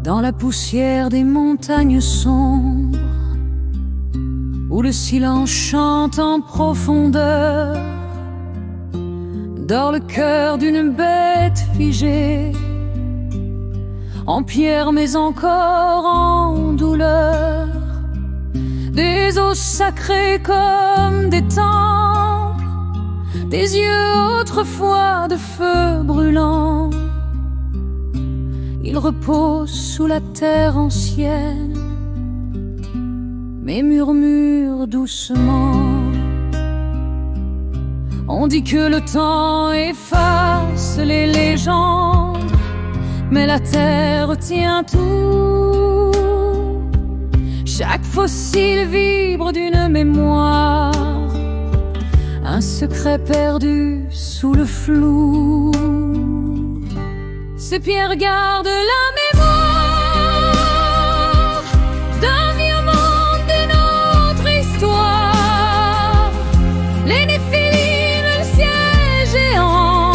dans la poussière des montagnes sombres, où le silence chante en profondeur, dort le cœur d'une bête figée, en pierre mais encore en douleur, des os sacrés comme des temples, des yeux autrefois de feu brûlant. Il repose sous la terre ancienne, mais murmure doucement. On dit que le temps efface les légendes, mais la terre tient tout. Chaque fossile vibre d'une mémoire, un secret perdu sous le flou. Ces pierres gardent la mémoire d'un vieux monde de notre histoire. Les Néphilim, le ciel géant,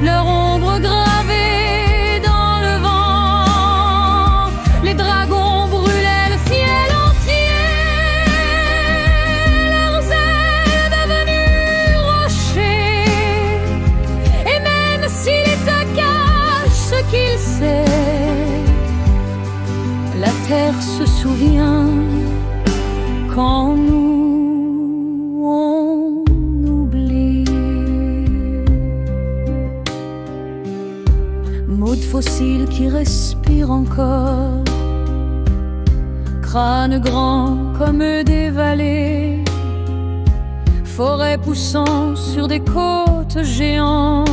leur ombre gravée dans le vent. Les dragons brûlaient le ciel entier, leurs ailes devenues rochers. Et même si l'État ce qu'il sait, la terre se souvient quand nous on oublie. Mots de fossiles qui respirent encore, crânes grands comme des vallées, forêts poussant sur des côtes géantes,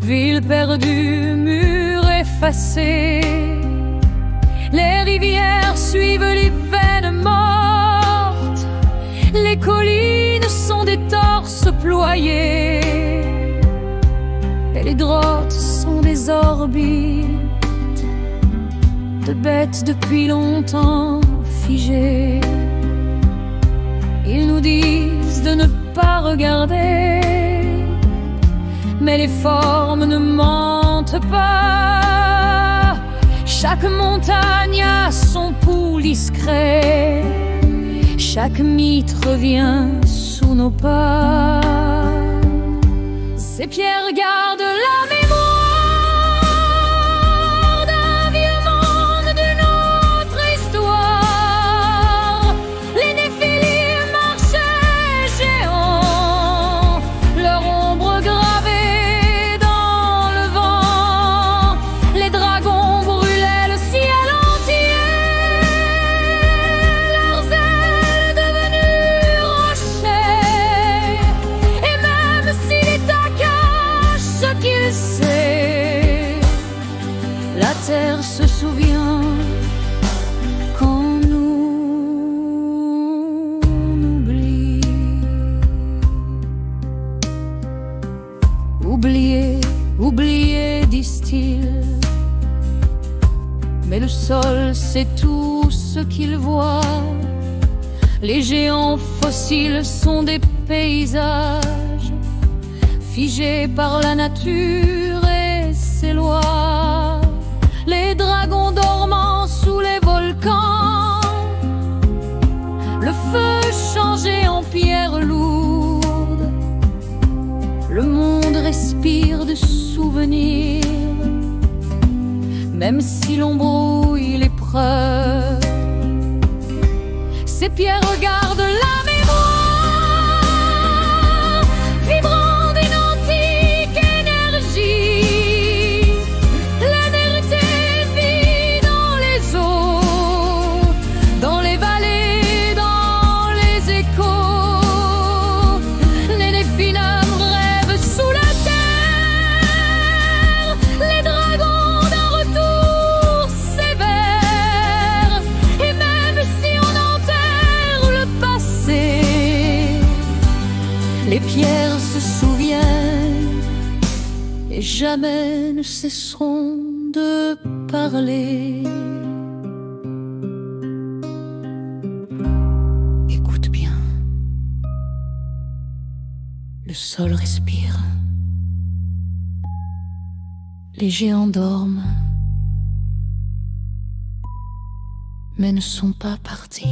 ville perdue, murs effacés. Les rivières suivent les veines mortes, les collines sont des torses ployés, et les drotes sont des orbites de bêtes depuis longtemps figées. Ils nous disent de ne pas regarder, mais les formes ne mentent pas. Chaque montagne a son pouls discret, chaque mythe revient sous nos pas. Ces pierres gardent la mémoire d'un vieux monde de notre histoire. Les Néphilim marchaient géants, leur ombre gravée dans le vent. Les dragons brûlaient le ciel entier, leurs ailes devenues rochers. Et même si l'État cache ce qu'il sait, la terre se souvient quand nous on oublie. Oubliez, oubliez, disent-ils, mais le sol c'est tout ce qu'il voit. Les géants fossiles sont des paysages figés par la nature et ses lois. Les dragons dormant sous les volcans, le feu changé en pierre lourde. Le monde respire de souvenirs, même si l'on brouille les preuves. Ces pierres regardent la mémoire, vibrant d'une antique énergie. L'énergie vit dans les eaux, dans les vallées, dans les échos. Les Néphilim rêvent sous la terre, les dragons d'un retour sévère. Et même si on enterre le passé, les pierres se souviennent et jamais ne cesseront de parler. Écoute bien, le sol respire, les géants dorment, mais ne sont pas partis.